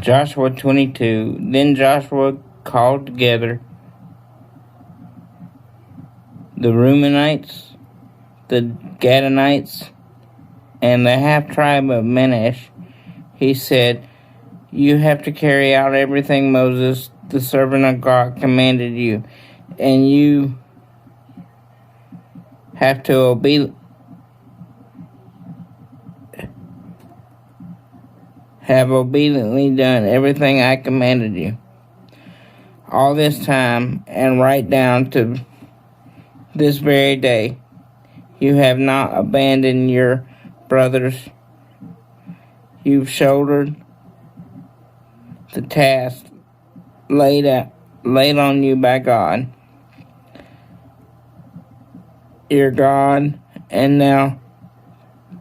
Joshua 22. Then Joshua called together the Reubenites, the Gadites, and the half-tribe of Manasseh. He said, "You have to carry out everything Moses, the servant of God, commanded you, and you have to have obediently done everything I commanded you. All this time, and right down to this very day, you have not abandoned your brothers. You've shouldered the task laid on you by God, your God, and now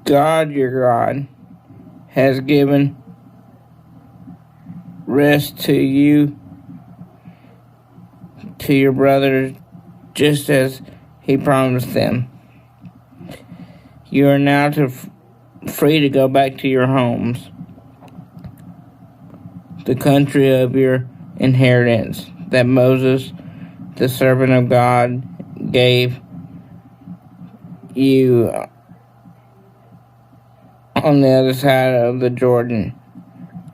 God, your God, has given rest to you, to your brothers, just as he promised them. You are now free to go back to your homes, the country of your inheritance that Moses, the servant of God, gave you on the other side of the Jordan.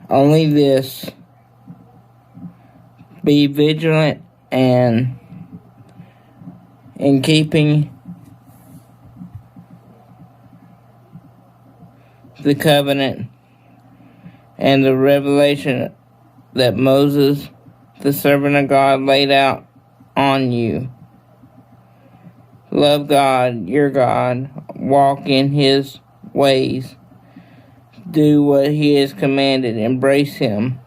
Only this, be vigilant and in keeping the covenant and the revelation that Moses, the servant of God, laid out on you. Love God, your God, walk in his ways, do what he has commanded, embrace him,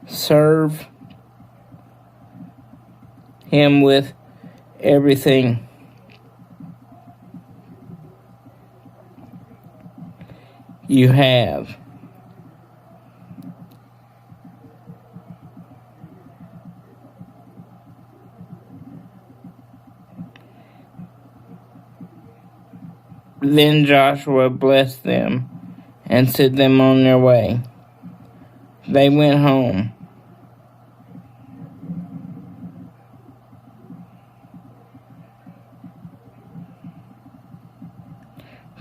serve him with everything. You have. Then Joshua blessed them and sent them on their way. They went home.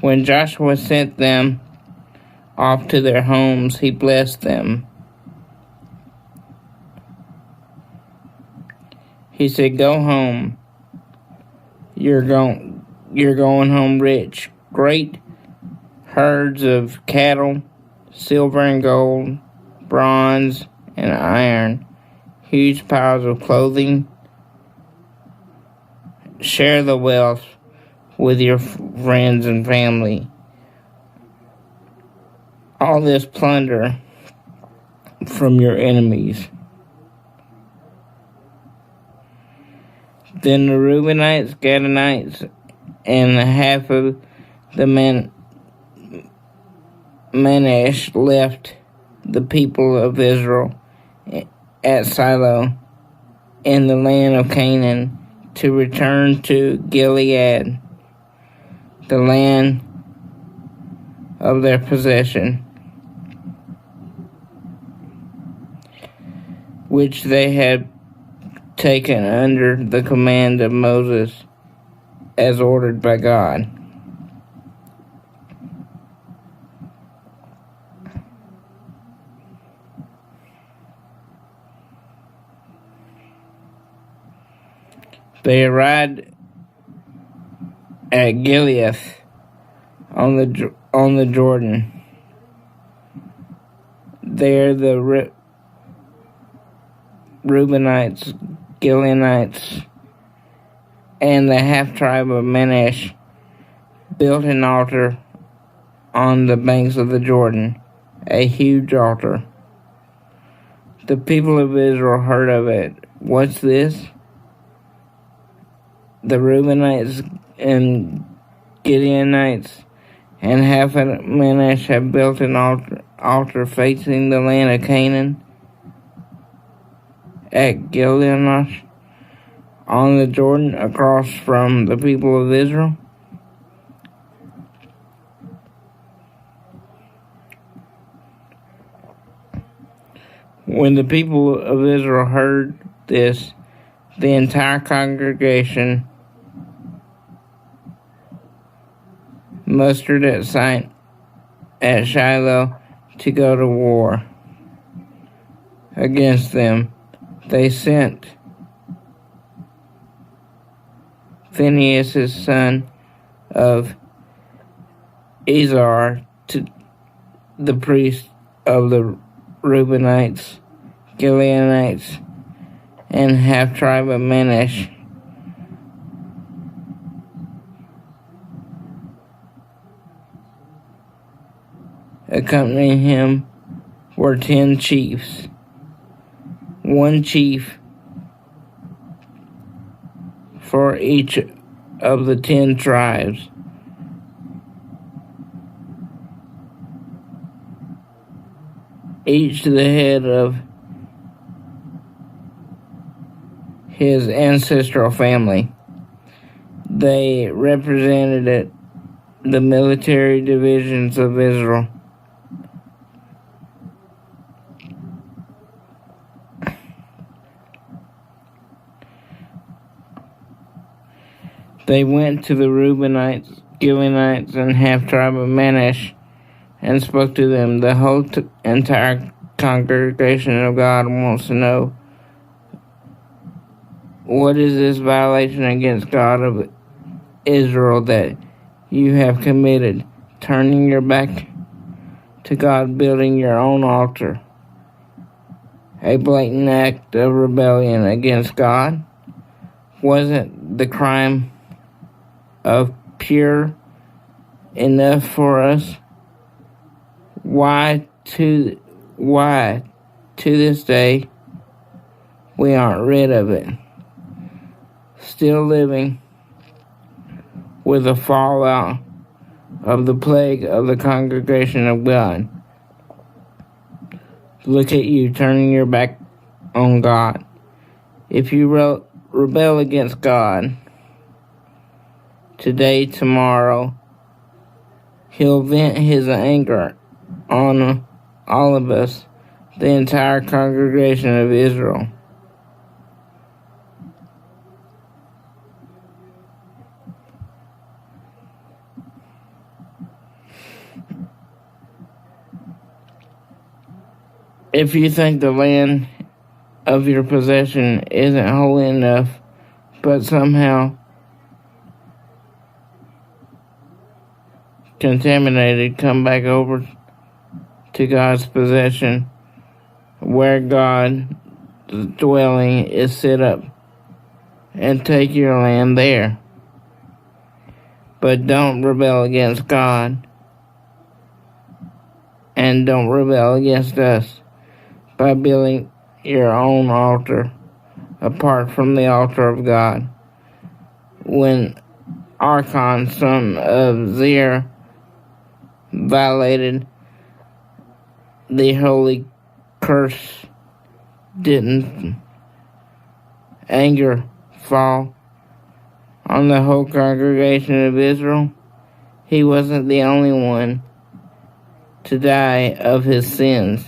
When Joshua sent them off to their homes, he blessed them. He said, "Go home. You're going home rich. Great herds of cattle, silver and gold, bronze and iron, huge piles of clothing. Share the wealth with your friends and family. All this plunder from your enemies." Then the Reubenites, Gadites, and half of the Manasseh left the people of Israel at Shiloh in the land of Canaan to return to Gilead, the land of their possession, which they had taken under the command of Moses, as ordered by God. They arrived at Gilead on the Jordan. There the Reubenites, Gileadites, and the half-tribe of Manasseh built an altar on the banks of the Jordan, a huge altar. The people of Israel heard of it. "What's this?" The Reubenites and Gideonites and half of Manasseh have built an altar facing the land of Canaan at Gilead on the Jordan across from the people of Israel. When the people of Israel heard this, the entire congregation mustered at Shiloh to go to war against them. They sent Phinehas, son of Ezar, to the priest of the Reubenites, Gadites, and half-tribe of Manasseh. Accompanying him were 10 chiefs, one chief for each of the 10 tribes. Each the head of his ancestral family. They represented the military divisions of Israel. They went to the Reubenites, Gadites, and half-tribe of Manasseh and spoke to them. The whole entire congregation of God wants to know, what is this violation against God of Israel that you have committed, turning your back to God, building your own altar? A blatant act of rebellion against God. Wasn't the crime of pure enough for us? Why to this day we aren't rid of it? Still living with the fallout of the plague of the congregation of God. Look at you turning your back on God. If you rebel against God today, tomorrow, He'll vent His anger on all of us, the entire congregation of Israel. If you think the land of your possession isn't holy enough, but somehow contaminated, come back over to God's possession, where God's dwelling is set up, and take your land there. But don't rebel against God, and don't rebel against us by building your own altar apart from the altar of God. When Archon, son of Zer, violated the holy curse, didn't anger fall on the whole congregation of Israel? He wasn't the only one to die of his sins.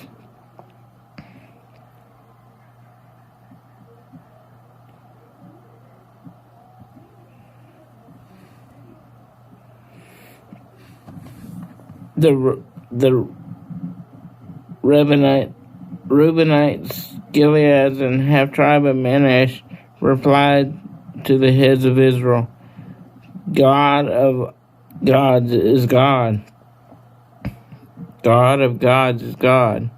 The Reubenites, Gileads, and half-tribe of Manasseh replied to the heads of Israel, God of gods is God. God of gods is God.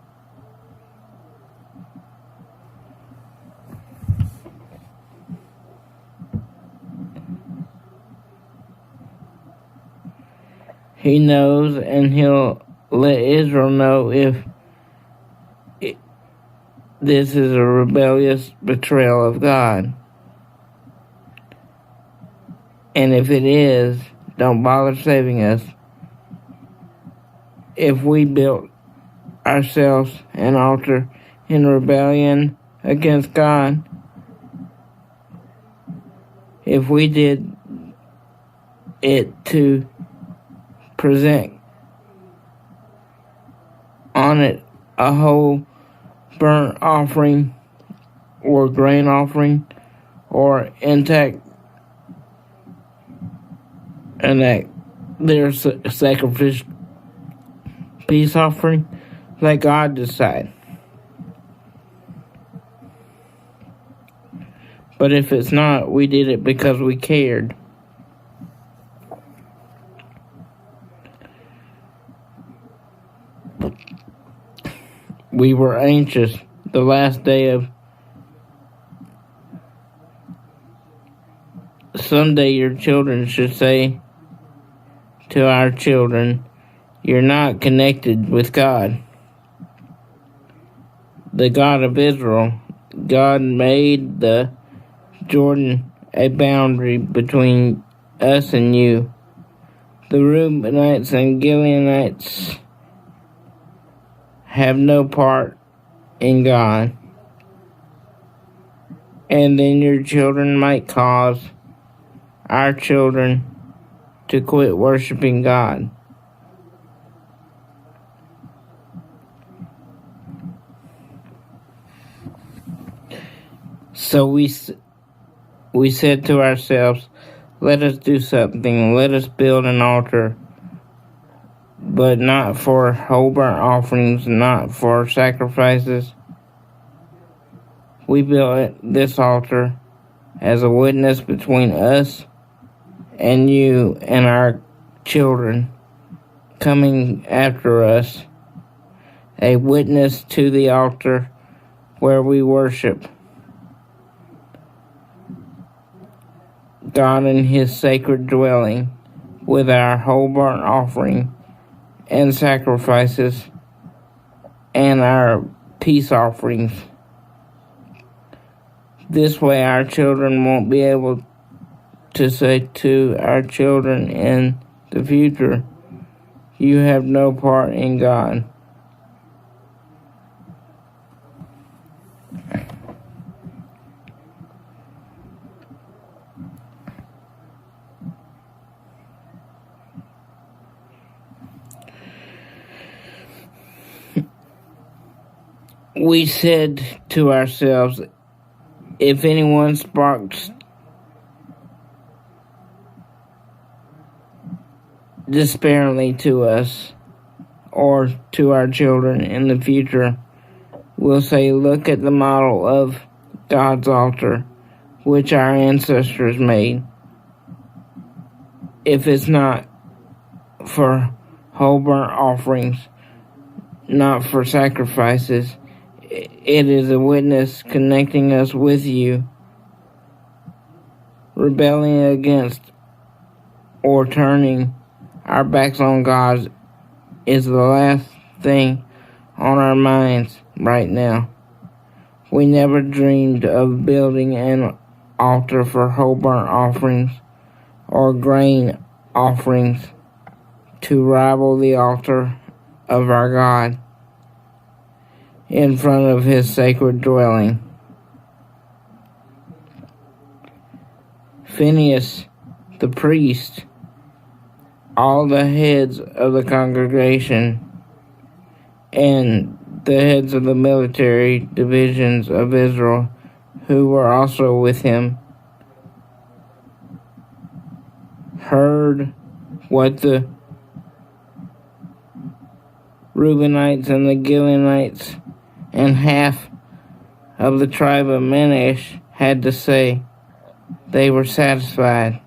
He knows, and He'll let Israel know if this is a rebellious betrayal of God. And if it is, don't bother saving us. If we built ourselves an altar in rebellion against God, if we did it to present on it a whole burnt offering or grain offering or intact and that their sacrificial peace offering. Let God decide. But if it's not, we did it because we cared. We were anxious. The last day of someday your children should say to our children, you're not connected with God. The God of Israel. God made the Jordan a boundary between us and you. The Reubenites and Gadites have no part in God. And then your children might cause our children to quit worshiping God. So we said to ourselves, let us do something. Let us build an altar, but not for whole burnt offerings, not for sacrifices. We built this altar as a witness between us and you and our children coming after us, a witness to the altar where we worship God in His sacred dwelling with our whole burnt offering and sacrifices and our peace offerings. This way our children won't be able to say to our children in the future, you have no part in God. We said to ourselves, if anyone sparks despairingly to us or to our children in the future, we'll say, look at the model of God's altar, which our ancestors made. If it's not for whole burnt offerings, not for sacrifices, it is a witness connecting us with you. Rebelling against or turning our backs on God is the last thing on our minds right now. We never dreamed of building an altar for whole burnt offerings or grain offerings to rival the altar of our God in front of His sacred dwelling. Phinehas, the priest, all the heads of the congregation, and the heads of the military divisions of Israel, who were also with him, heard what the Reubenites and the Gadites and half of the tribe of Manasseh had to say. They were satisfied.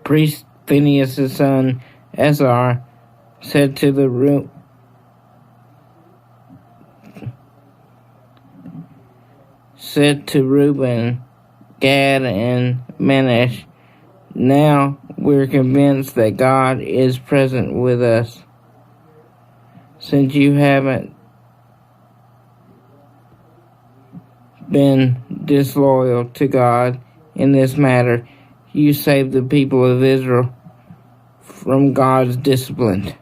Priest Phinehas' son Ezra said to Reuben, Gad, and Manasseh, now we're convinced that God is present with us. Since you haven't been disloyal to God in this matter, you saved the people of Israel from God's discipline.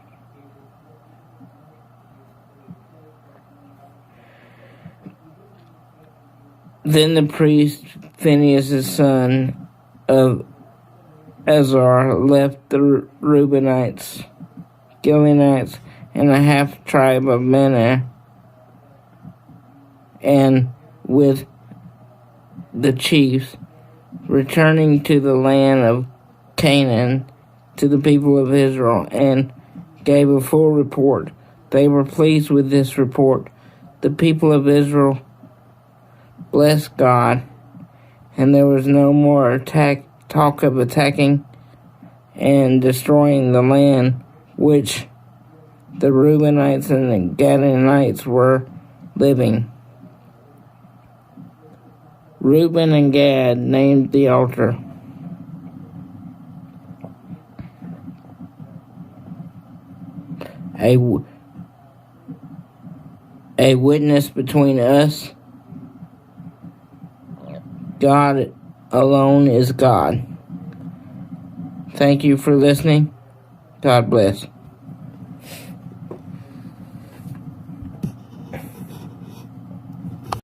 Then the priest Phinehas' son of Ezra left the Reubenites, Gadites, and the half-tribe of Manasseh, and with the chiefs, returning to the land of Canaan to the people of Israel, and gave a full report. They were pleased with this report. The people of Israel blessed God, and there was no more talk of attacking and destroying the land which the Reubenites and the Gadites were living. Reuben and Gad named the altar a witness between us. God alone is God. Thank you for listening. God bless.